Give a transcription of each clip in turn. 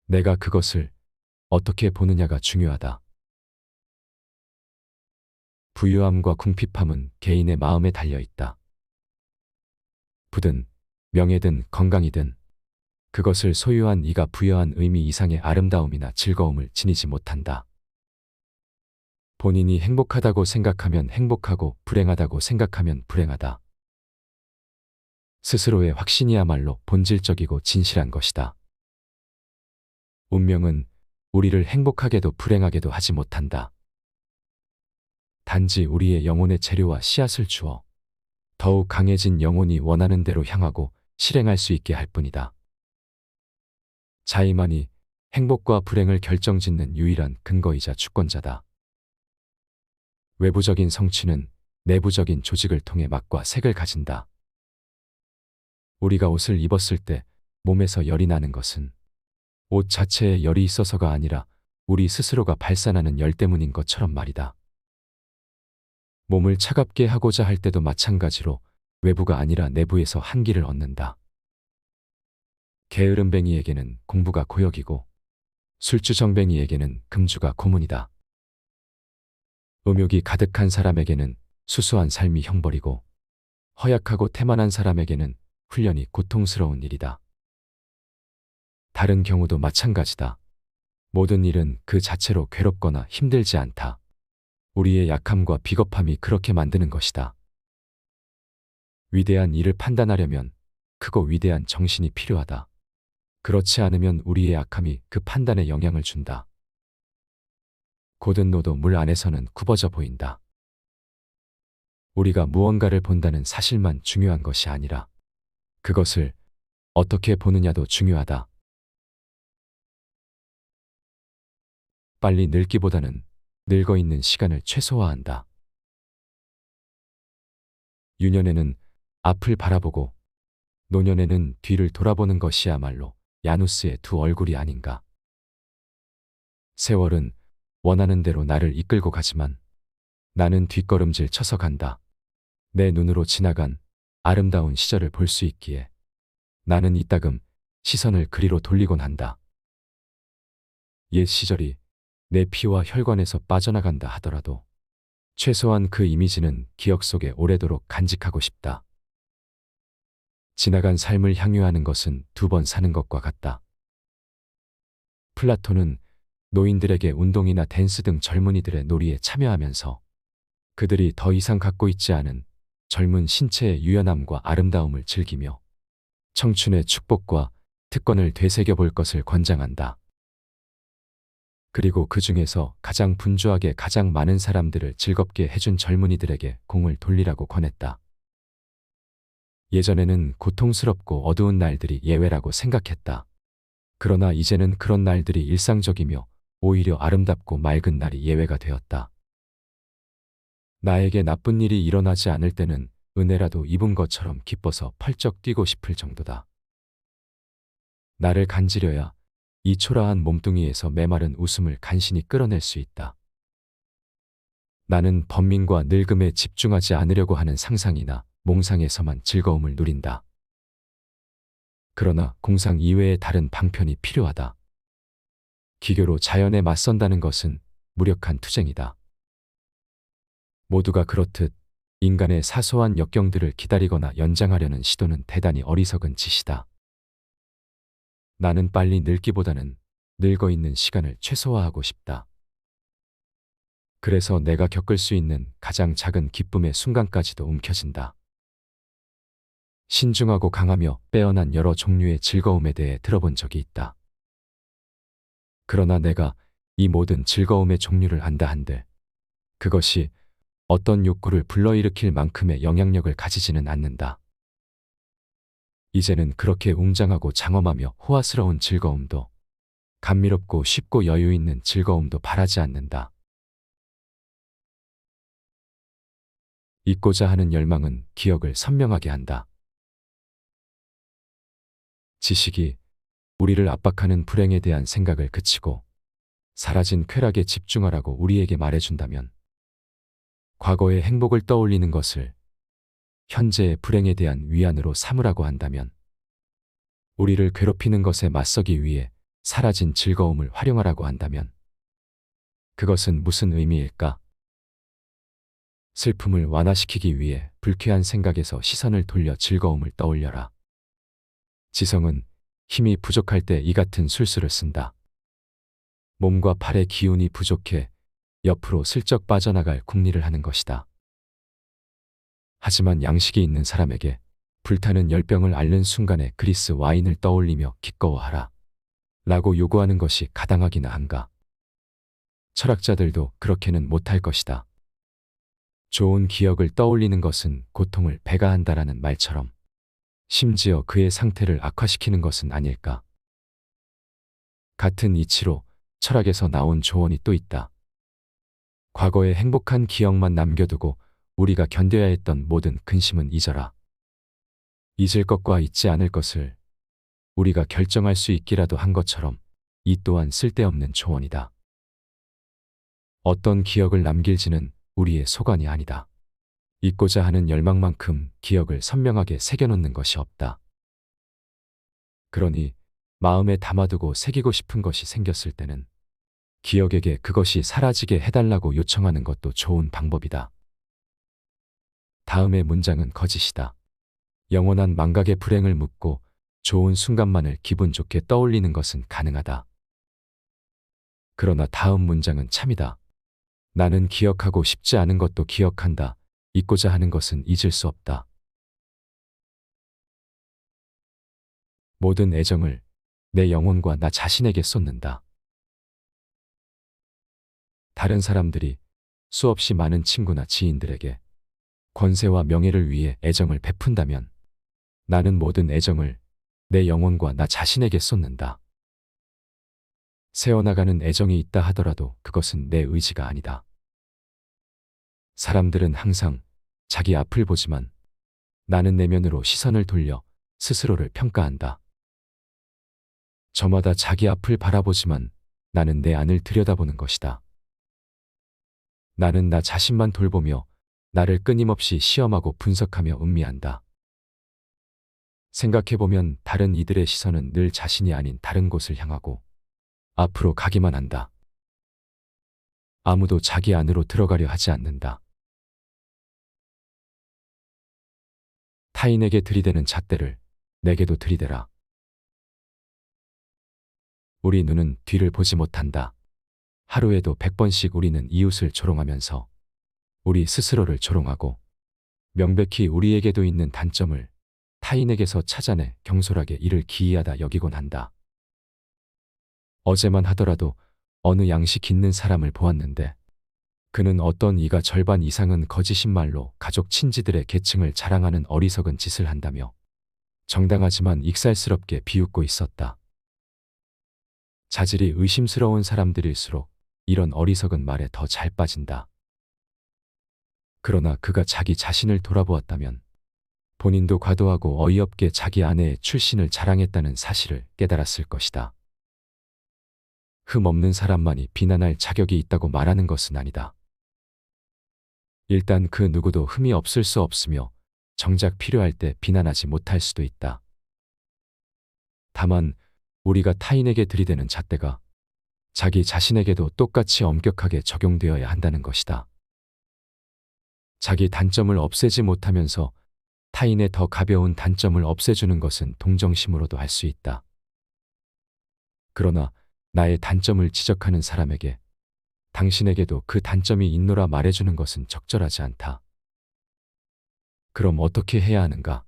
내가 그것을 어떻게 보느냐가 중요하다. 부유함과 궁핍함은 개인의 마음에 달려 있다. 부든, 명예든 건강이든 그것을 소유한 이가 부여한 의미 이상의 아름다움이나 즐거움을 지니지 못한다. 본인이 행복하다고 생각하면 행복하고 불행하다고 생각하면 불행하다. 스스로의 확신이야말로 본질적이고 진실한 것이다. 운명은 우리를 행복하게도 불행하게도 하지 못한다. 단지 우리의 영혼의 재료와 씨앗을 주어 더욱 강해진 영혼이 원하는 대로 향하고 실행할 수 있게 할 뿐이다. 자의만이 행복과 불행을 결정짓는 유일한 근거이자 주권자다. 외부적인 성취는 내부적인 조직을 통해 맛과 색을 가진다. 우리가 옷을 입었을 때 몸에서 열이 나는 것은 옷 자체에 열이 있어서가 아니라 우리 스스로가 발산하는 열 때문인 것처럼 말이다. 몸을 차갑게 하고자 할 때도 마찬가지로 외부가 아니라 내부에서 한기를 얻는다. 게으름뱅이에게는 공부가 고역이고 술주정뱅이에게는 금주가 고문이다. 음욕이 가득한 사람에게는 수수한 삶이 형벌이고 허약하고 태만한 사람에게는 훈련이 고통스러운 일이다. 다른 경우도 마찬가지다. 모든 일은 그 자체로 괴롭거나 힘들지 않다. 우리의 약함과 비겁함이 그렇게 만드는 것이다. 위대한 일을 판단하려면 크고 위대한 정신이 필요하다. 그렇지 않으면 우리의 약함이 그 판단에 영향을 준다. 고든 노도 물 안에서는 굽어져 보인다. 우리가 무언가를 본다는 사실만 중요한 것이 아니라 그것을 어떻게 보느냐도 중요하다. 빨리 늙기보다는 늙어 있는 시간을 최소화한다. 유년에는 앞을 바라보고 노년에는 뒤를 돌아보는 것이야말로 야누스의 두 얼굴이 아닌가. 세월은 원하는 대로 나를 이끌고 가지만 나는 뒷걸음질 쳐서 간다. 내 눈으로 지나간 아름다운 시절을 볼 수 있기에 나는 이따금 시선을 그리로 돌리곤 한다. 옛 시절이 내 피와 혈관에서 빠져나간다 하더라도 최소한 그 이미지는 기억 속에 오래도록 간직하고 싶다. 지나간 삶을 향유하는 것은 두 번 사는 것과 같다. 플라톤은 노인들에게 운동이나 댄스 등 젊은이들의 놀이에 참여하면서 그들이 더 이상 갖고 있지 않은 젊은 신체의 유연함과 아름다움을 즐기며 청춘의 축복과 특권을 되새겨 볼 것을 권장한다. 그리고 그 중에서 가장 분주하게 가장 많은 사람들을 즐겁게 해준 젊은이들에게 공을 돌리라고 권했다. 예전에는 고통스럽고 어두운 날들이 예외라고 생각했다. 그러나 이제는 그런 날들이 일상적이며 오히려 아름답고 맑은 날이 예외가 되었다. 나에게 나쁜 일이 일어나지 않을 때는 은혜라도 입은 것처럼 기뻐서 펄쩍 뛰고 싶을 정도다. 나를 간지려야 이 초라한 몸뚱이에서 메마른 웃음을 간신히 끌어낼 수 있다. 나는 번민과 늙음에 집중하지 않으려고 하는 상상이나 몽상에서만 즐거움을 누린다. 그러나 공상 이외의 다른 방편이 필요하다. 기교로 자연에 맞선다는 것은 무력한 투쟁이다. 모두가 그렇듯 인간의 사소한 역경들을 기다리거나 연장하려는 시도는 대단히 어리석은 짓이다. 나는 빨리 늙기보다는 늙어 있는 시간을 최소화하고 싶다. 그래서 내가 겪을 수 있는 가장 작은 기쁨의 순간까지도 움켜진다. 신중하고 강하며 빼어난 여러 종류의 즐거움에 대해 들어본 적이 있다. 그러나 내가 이 모든 즐거움의 종류를 안다 한들 그것이 어떤 욕구를 불러일으킬 만큼의 영향력을 가지지는 않는다. 이제는 그렇게 웅장하고 장엄하며 호화스러운 즐거움도 감미롭고 쉽고 여유 있는 즐거움도 바라지 않는다. 잊고자 하는 열망은 기억을 선명하게 한다. 지식이 우리를 압박하는 불행에 대한 생각을 그치고 사라진 쾌락에 집중하라고 우리에게 말해준다면 과거의 행복을 떠올리는 것을 현재의 불행에 대한 위안으로 삼으라고 한다면 우리를 괴롭히는 것에 맞서기 위해 사라진 즐거움을 활용하라고 한다면 그것은 무슨 의미일까? 슬픔을 완화시키기 위해 불쾌한 생각에서 시선을 돌려 즐거움을 떠올려라. 지성은 힘이 부족할 때 이 같은 술수를 쓴다. 몸과 팔의 기운이 부족해 옆으로 슬쩍 빠져나갈 궁리를 하는 것이다. 하지만 양식이 있는 사람에게 불타는 열병을 앓는 순간에 그리스 와인을 떠올리며 기꺼워하라. 라고 요구하는 것이 가당하기나 한가. 철학자들도 그렇게는 못할 것이다. 좋은 기억을 떠올리는 것은 고통을 배가한다라는 말처럼 심지어 그의 상태를 악화시키는 것은 아닐까. 같은 이치로 철학에서 나온 조언이 또 있다. 과거의 행복한 기억만 남겨두고 우리가 견뎌야 했던 모든 근심은 잊어라. 잊을 것과 잊지 않을 것을 우리가 결정할 수 있기라도 한 것처럼 이 또한 쓸데없는 조언이다. 어떤 기억을 남길지는 우리의 소관이 아니다. 잊고자 하는 열망만큼 기억을 선명하게 새겨놓는 것이 없다. 그러니 마음에 담아두고 새기고 싶은 것이 생겼을 때는 기억에게 그것이 사라지게 해달라고 요청하는 것도 좋은 방법이다. 다음의 문장은 거짓이다. 영원한 망각의 불행을 묻고 좋은 순간만을 기분 좋게 떠올리는 것은 가능하다. 그러나 다음 문장은 참이다. 나는 기억하고 싶지 않은 것도 기억한다. 잊고자 하는 것은 잊을 수 없다. 모든 애정을 내 영혼과 나 자신에게 쏟는다. 다른 사람들이 수없이 많은 친구나 지인들에게 권세와 명예를 위해 애정을 베푼다면 나는 모든 애정을 내 영혼과 나 자신에게 쏟는다. 새어나가는 애정이 있다 하더라도 그것은 내 의지가 아니다. 사람들은 항상 자기 앞을 보지만 나는 내면으로 시선을 돌려 스스로를 평가한다. 저마다 자기 앞을 바라보지만 나는 내 안을 들여다보는 것이다. 나는 나 자신만 돌보며 나를 끊임없이 시험하고 분석하며 음미한다. 생각해보면 다른 이들의 시선은 늘 자신이 아닌 다른 곳을 향하고 앞으로 가기만 한다. 아무도 자기 안으로 들어가려 하지 않는다. 타인에게 들이대는 잣대를 내게도 들이대라. 우리 눈은 뒤를 보지 못한다. 하루에도 100번씩 우리는 이웃을 조롱하면서 우리 스스로를 조롱하고 명백히 우리에게도 있는 단점을 타인에게서 찾아내 경솔하게 이를 기이하다 여기곤 한다. 어제만 하더라도 어느 양식 있는 사람을 보았는데 그는 어떤 이가 절반 이상은 거짓인 말로 가족 친지들의 계층을 자랑하는 어리석은 짓을 한다며 정당하지만 익살스럽게 비웃고 있었다. 자질이 의심스러운 사람들일수록 이런 어리석은 말에 더 잘 빠진다. 그러나 그가 자기 자신을 돌아보았다면 본인도 과도하고 어이없게 자기 아내의 출신을 자랑했다는 사실을 깨달았을 것이다. 흠 없는 사람만이 비난할 자격이 있다고 말하는 것은 아니다. 일단 그 누구도 흠이 없을 수 없으며 정작 필요할 때 비난하지 못할 수도 있다. 다만 우리가 타인에게 들이대는 잣대가 자기 자신에게도 똑같이 엄격하게 적용되어야 한다는 것이다. 자기 단점을 없애지 못하면서 타인의 더 가벼운 단점을 없애주는 것은 동정심으로도 할 수 있다. 그러나 나의 단점을 지적하는 사람에게 당신에게도 그 단점이 있노라 말해주는 것은 적절하지 않다. 그럼 어떻게 해야 하는가?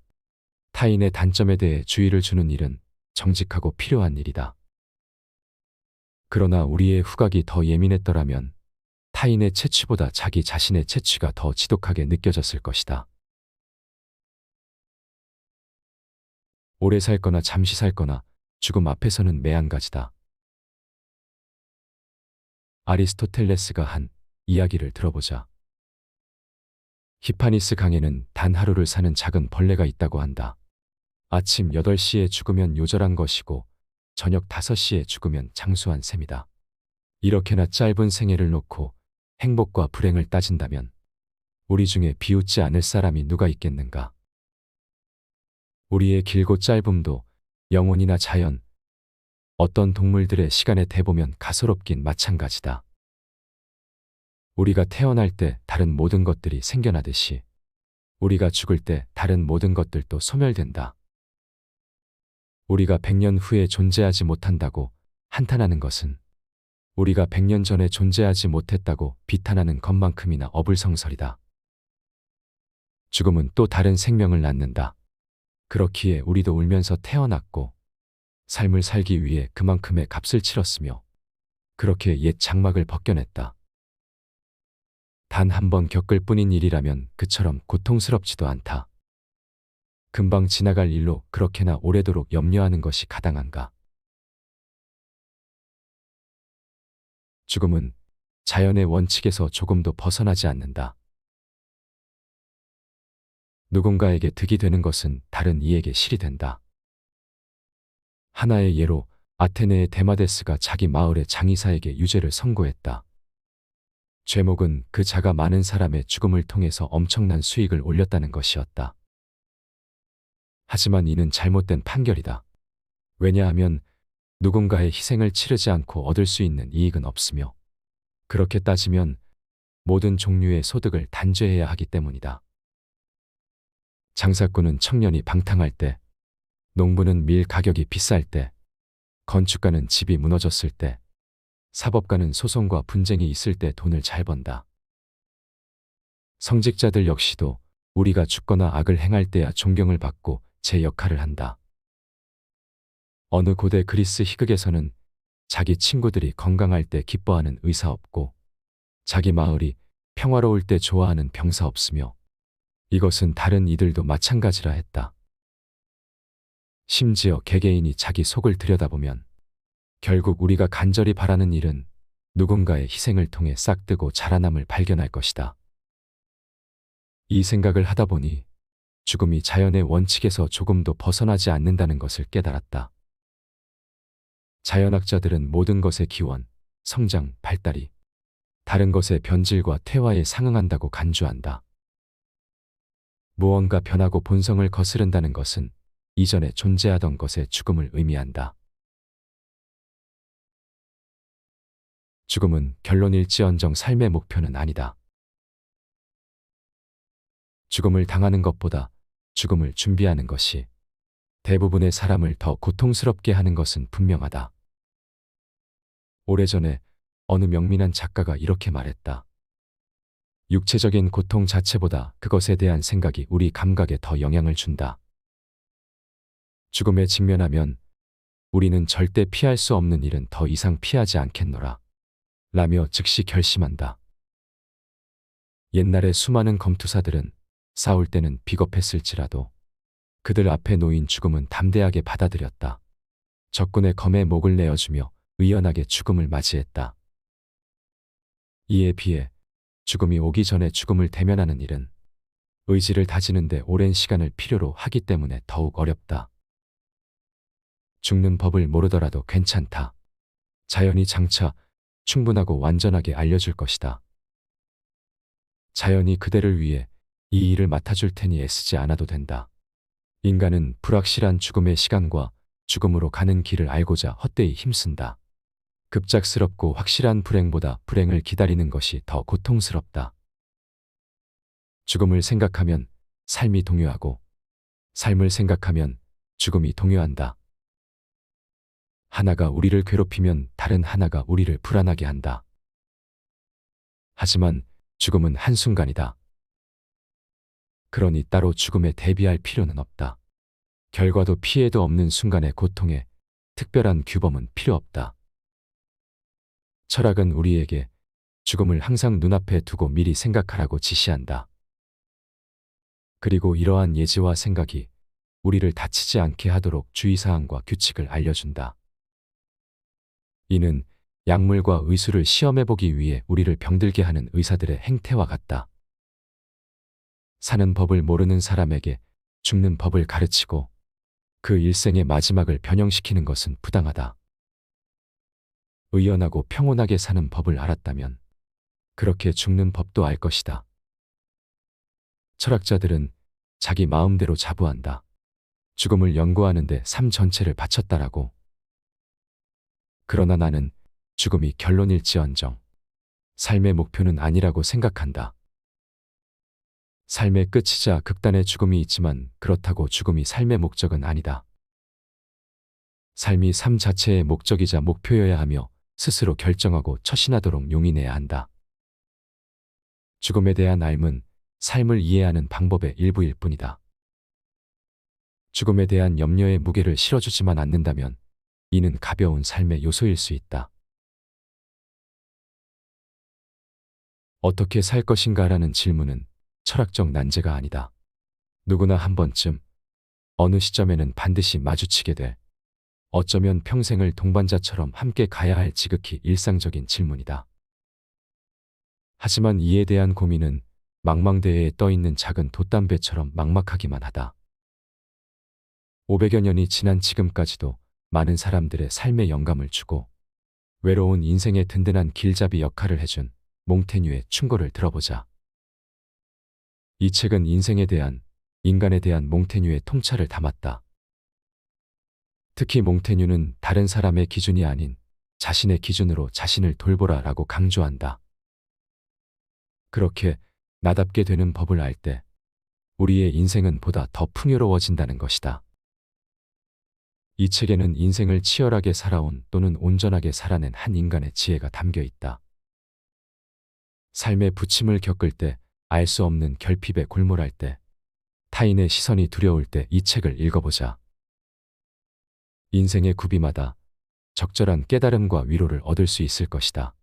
타인의 단점에 대해 주의를 주는 일은 정직하고 필요한 일이다. 그러나 우리의 후각이 더 예민했더라면 타인의 채취보다 자기 자신의 채취가 더 지독하게 느껴졌을 것이다. 오래 살거나 잠시 살거나 죽음 앞에서는 매한가지다. 아리스토텔레스가 한 이야기를 들어보자. 히파니스 강에는 단 하루를 사는 작은 벌레가 있다고 한다. 아침 8시에 죽으면 요절한 것이고 저녁 5시에 죽으면 장수한 셈이다. 이렇게나 짧은 생애를 놓고 행복과 불행을 따진다면 우리 중에 비웃지 않을 사람이 누가 있겠는가? 우리의 길고 짧음도 영혼이나 자연, 어떤 동물들의 시간에 대보면 가소롭긴 마찬가지다. 우리가 태어날 때 다른 모든 것들이 생겨나듯이 우리가 죽을 때 다른 모든 것들도 소멸된다. 우리가 100년 후에 존재하지 못한다고 한탄하는 것은 우리가 100년 전에 존재하지 못했다고 비탄하는 것만큼이나 어불성설이다. 죽음은 또 다른 생명을 낳는다. 그렇기에 우리도 울면서 태어났고 삶을 살기 위해 그만큼의 값을 치렀으며 그렇게 옛 장막을 벗겨냈다. 단 한 번 겪을 뿐인 일이라면 그처럼 고통스럽지도 않다. 금방 지나갈 일로 그렇게나 오래도록 염려하는 것이 가당한가. 죽음은 자연의 원칙에서 조금도 벗어나지 않는다. 누군가에게 득이 되는 것은 다른 이에게 실이 된다. 하나의 예로 아테네의 데마데스가 자기 마을의 장의사에게 유죄를 선고했다. 죄목은 그 자가 많은 사람의 죽음을 통해서 엄청난 수익을 올렸다는 것이었다. 하지만 이는 잘못된 판결이다. 왜냐하면 누군가의 희생을 치르지 않고 얻을 수 있는 이익은 없으며 그렇게 따지면 모든 종류의 소득을 단죄해야 하기 때문이다. 장사꾼은 청년이 방탕할 때, 농부는 밀 가격이 비쌀 때, 건축가는 집이 무너졌을 때, 사법가는 소송과 분쟁이 있을 때 돈을 잘 번다. 성직자들 역시도 우리가 죽거나 악을 행할 때야 존경을 받고 제 역할을 한다. 어느 고대 그리스 희극에서는 자기 친구들이 건강할 때 기뻐하는 의사 없고 자기 마을이 평화로울 때 좋아하는 병사 없으며 이것은 다른 이들도 마찬가지라 했다. 심지어 개개인이 자기 속을 들여다보면 결국 우리가 간절히 바라는 일은 누군가의 희생을 통해 싹뜨고 자라남을 발견할 것이다. 이 생각을 하다 보니 죽음이 자연의 원칙에서 조금도 벗어나지 않는다는 것을 깨달았다. 자연학자들은 모든 것의 기원, 성장, 발달이 다른 것의 변질과 퇴화에 상응한다고 간주한다. 무언가 변하고 본성을 거스른다는 것은 이전에 존재하던 것의 죽음을 의미한다. 죽음은 결론일지언정 삶의 목표는 아니다. 죽음을 당하는 것보다 죽음을 준비하는 것이 대부분의 사람을 더 고통스럽게 하는 것은 분명하다. 오래전에 어느 명민한 작가가 이렇게 말했다. 육체적인 고통 자체보다 그것에 대한 생각이 우리 감각에 더 영향을 준다. 죽음에 직면하면 우리는 절대 피할 수 없는 일은 더 이상 피하지 않겠노라. 라며 즉시 결심한다. 옛날에 수많은 검투사들은 싸울 때는 비겁했을지라도 그들 앞에 놓인 죽음은 담대하게 받아들였다. 적군의 검에 목을 내어주며 의연하게 죽음을 맞이했다. 이에 비해 죽음이 오기 전에 죽음을 대면하는 일은 의지를 다지는 데 오랜 시간을 필요로 하기 때문에 더욱 어렵다. 죽는 법을 모르더라도 괜찮다. 자연이 장차 충분하고 완전하게 알려줄 것이다. 자연이 그대를 위해 이 일을 맡아줄 테니 애쓰지 않아도 된다. 인간은 불확실한 죽음의 시간과 죽음으로 가는 길을 알고자 헛되이 힘쓴다. 급작스럽고 확실한 불행보다 불행을 기다리는 것이 더 고통스럽다. 죽음을 생각하면 삶이 동요하고 삶을 생각하면 죽음이 동요한다. 하나가 우리를 괴롭히면 다른 하나가 우리를 불안하게 한다. 하지만 죽음은 한순간이다. 그러니 따로 죽음에 대비할 필요는 없다. 결과도 피해도 없는 순간의 고통에 특별한 규범은 필요 없다. 철학은 우리에게 죽음을 항상 눈앞에 두고 미리 생각하라고 지시한다. 그리고 이러한 예지와 생각이 우리를 다치지 않게 하도록 주의사항과 규칙을 알려준다. 이는 약물과 의술을 시험해보기 위해 우리를 병들게 하는 의사들의 행태와 같다. 사는 법을 모르는 사람에게 죽는 법을 가르치고 그 일생의 마지막을 변형시키는 것은 부당하다. 의연하고 평온하게 사는 법을 알았다면 그렇게 죽는 법도 알 것이다. 철학자들은 자기 마음대로 자부한다. 죽음을 연구하는데 삶 전체를 바쳤다라고. 그러나 나는 죽음이 결론일지언정 삶의 목표는 아니라고 생각한다. 삶의 끝이자 극단의 죽음이 있지만 그렇다고 죽음이 삶의 목적은 아니다. 삶이 삶 자체의 목적이자 목표여야 하며 스스로 결정하고 처신하도록 용인해야 한다. 죽음에 대한 알문, 삶을 이해하는 방법의 일부일 뿐이다. 죽음에 대한 염려의 무게를 실어주지만 않는다면 이는 가벼운 삶의 요소일 수 있다. 어떻게 살 것인가라는 질문은 철학적 난제가 아니다. 누구나 한 번쯤, 어느 시점에는 반드시 마주치게 돼 어쩌면 평생을 동반자처럼 함께 가야 할 지극히 일상적인 질문이다. 하지만 이에 대한 고민은 망망대해에 떠있는 작은 돛담배처럼 막막하기만 하다. 500여 년이 지난 지금까지도 많은 사람들의 삶에 영감을 주고 외로운 인생의 든든한 길잡이 역할을 해준 몽테뉴의 충고를 들어보자. 이 책은 인생에 대한, 인간에 대한 몽테뉴의 통찰을 담았다. 특히 몽테뉴는 다른 사람의 기준이 아닌 자신의 기준으로 자신을 돌보라라고 강조한다. 그렇게 나답게 되는 법을 알 때 우리의 인생은 보다 더 풍요로워진다는 것이다. 이 책에는 인생을 치열하게 살아온 또는 온전하게 살아낸 한 인간의 지혜가 담겨 있다. 삶의 부침을 겪을 때, 알 수 없는 결핍에 골몰할 때, 타인의 시선이 두려울 때 이 책을 읽어보자. 인생의 구비마다 적절한 깨달음과 위로를 얻을 수 있을 것이다.